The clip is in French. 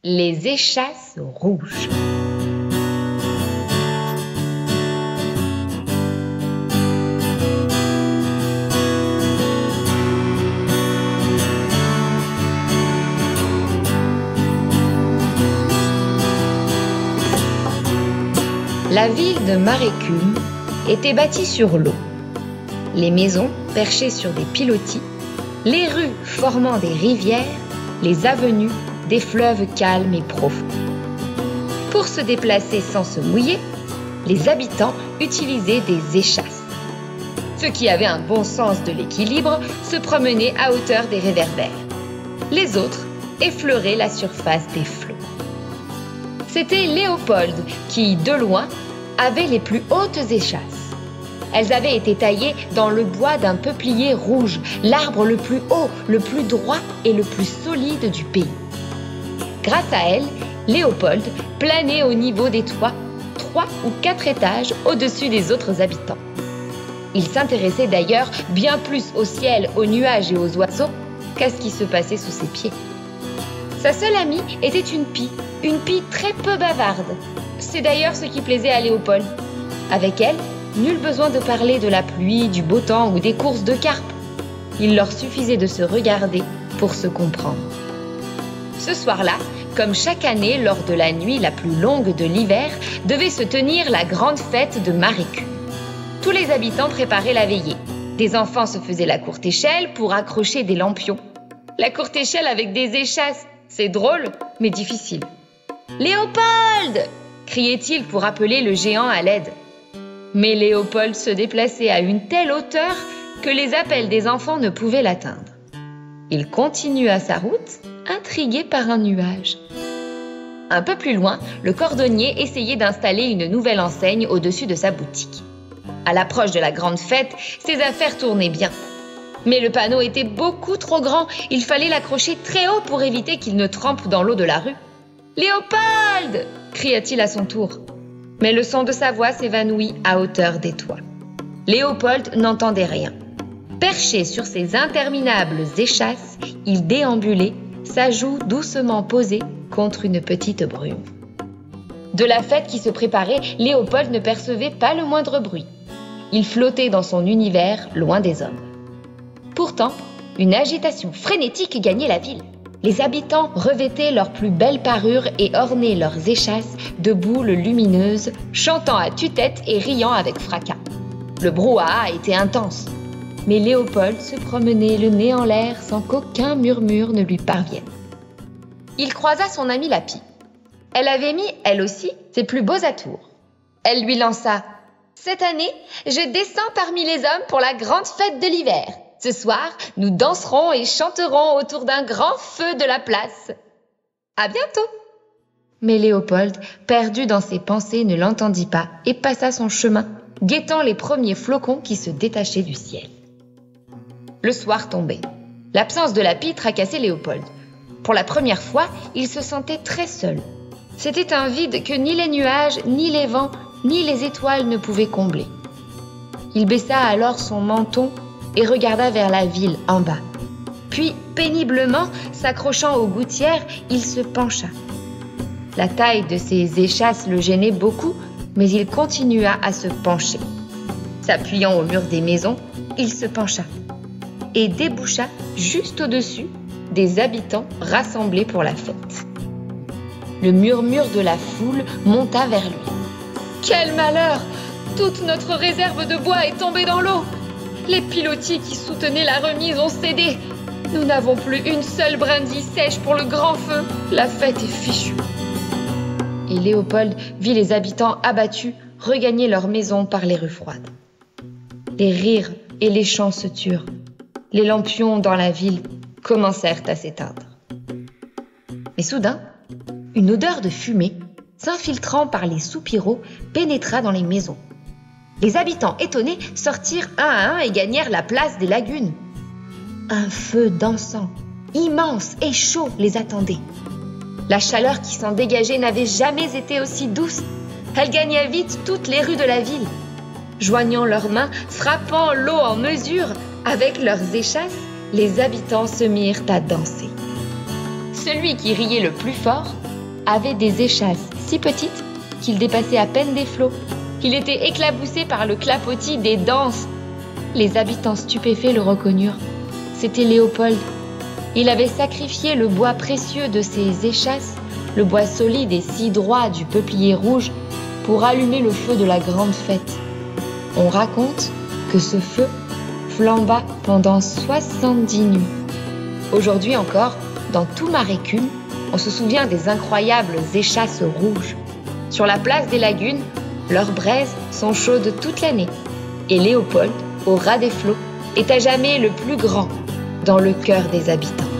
Les échasses rouges. La ville de Marécume était bâtie sur l'eau. Les maisons perchées sur des pilotis, les rues formant des rivières, les avenues des fleuves calmes et profonds. Pour se déplacer sans se mouiller, les habitants utilisaient des échasses. Ceux qui avaient un bon sens de l'équilibre se promenaient à hauteur des réverbères. Les autres effleuraient la surface des flots. C'était Léopold qui, de loin, avait les plus hautes échasses. Elles avaient été taillées dans le bois d'un peuplier rouge, l'arbre le plus haut, le plus droit et le plus solide du pays. Grâce à elles, Léopold planait au niveau des toits, 3 ou 4 étages au-dessus des autres habitants. Il s'intéressait d'ailleurs bien plus au ciel, aux nuages et aux oiseaux qu'à ce qui se passait sous ses pieds. Sa seule amie était une pie très peu bavarde. C'est d'ailleurs ce qui plaisait à Léopold. Avec elle, nul besoin de parler de la pluie, du beau temps ou des courses de carpe. Il leur suffisait de se regarder pour se comprendre. Ce soir-là, comme chaque année lors de la nuit la plus longue de l'hiver, devait se tenir la grande fête de Marécume. Tous les habitants préparaient la veillée. Des enfants se faisaient la courte échelle pour accrocher des lampions. La courte échelle avec des échasses, c'est drôle, mais difficile. « Léopold !» criait-il pour appeler le géant à l'aide. Mais Léopold se déplaçait à une telle hauteur que les appels des enfants ne pouvaient l'atteindre. Il continua sa route, intrigué par un nuage. Un peu plus loin, le cordonnier essayait d'installer une nouvelle enseigne au-dessus de sa boutique. À l'approche de la grande fête, ses affaires tournaient bien. Mais le panneau était beaucoup trop grand, il fallait l'accrocher très haut pour éviter qu'il ne trempe dans l'eau de la rue. « Léopold !» cria-t-il à son tour. Mais le son de sa voix s'évanouit à hauteur des toits. Léopold n'entendait rien. Perché sur ses interminables échasses, il déambulait, sa joue doucement posée contre une petite brume. De la fête qui se préparait, Léopold ne percevait pas le moindre bruit. Il flottait dans son univers, loin des hommes. Pourtant, une agitation frénétique gagnait la ville. Les habitants revêtaient leurs plus belles parures et ornaient leurs échasses de boules lumineuses, chantant à tue-tête et riant avec fracas. Le brouhaha était intense, mais Léopold se promenait le nez en l'air sans qu'aucun murmure ne lui parvienne. Il croisa son amie la pie. Elle avait mis, elle aussi, ses plus beaux atours. Elle lui lança « Cette année, je descends parmi les hommes pour la grande fête de l'hiver. Ce soir, nous danserons et chanterons autour d'un grand feu de la place. À bientôt !» Mais Léopold, perdu dans ses pensées, ne l'entendit pas et passa son chemin, guettant les premiers flocons qui se détachaient du ciel. Le soir tombait. L'absence de la pie tracassait Léopold. Pour la première fois, il se sentait très seul. C'était un vide que ni les nuages, ni les vents, ni les étoiles ne pouvaient combler. Il baissa alors son menton et regarda vers la ville en bas. Puis, péniblement, s'accrochant aux gouttières, il se pencha. La taille de ses échasses le gênait beaucoup, mais il continua à se pencher. S'appuyant au mur des maisons, il se pencha et déboucha juste au-dessus des habitants rassemblés pour la fête. Le murmure de la foule monta vers lui. « Quel malheur! Toute notre réserve de bois est tombée dans l'eau! Les pilotis qui soutenaient la remise ont cédé. Nous n'avons plus une seule brindille sèche pour le grand feu. La fête est fichue. » Et Léopold vit les habitants abattus regagner leur maison par les rues froides. Les rires et les chants se turent. Les lampions dans la ville commencèrent à s'éteindre. Mais soudain, une odeur de fumée, s'infiltrant par les soupiraux, pénétra dans les maisons. Les habitants étonnés sortirent un à un et gagnèrent la place des lagunes. Un feu dansant, immense et chaud les attendait. La chaleur qui s'en dégageait n'avait jamais été aussi douce. Elle gagna vite toutes les rues de la ville. Joignant leurs mains, frappant l'eau en mesure, avec leurs échasses, les habitants se mirent à danser. Celui qui riait le plus fort avait des échasses si petites qu'il dépassait à peine des flots. Il était éclaboussé par le clapotis des danses. Les habitants stupéfaits le reconnurent. C'était Léopold. Il avait sacrifié le bois précieux de ses échasses, le bois solide et si droit du peuplier rouge, pour allumer le feu de la grande fête. On raconte que ce feu flamba pendant 70 nuits. Aujourd'hui encore, dans tout Marécum, on se souvient des incroyables échasses rouges. Sur la place des lagunes, leurs braises sont chaudes toute l'année. Et Léopold, au ras des flots, est à jamais le plus grand dans le cœur des habitants.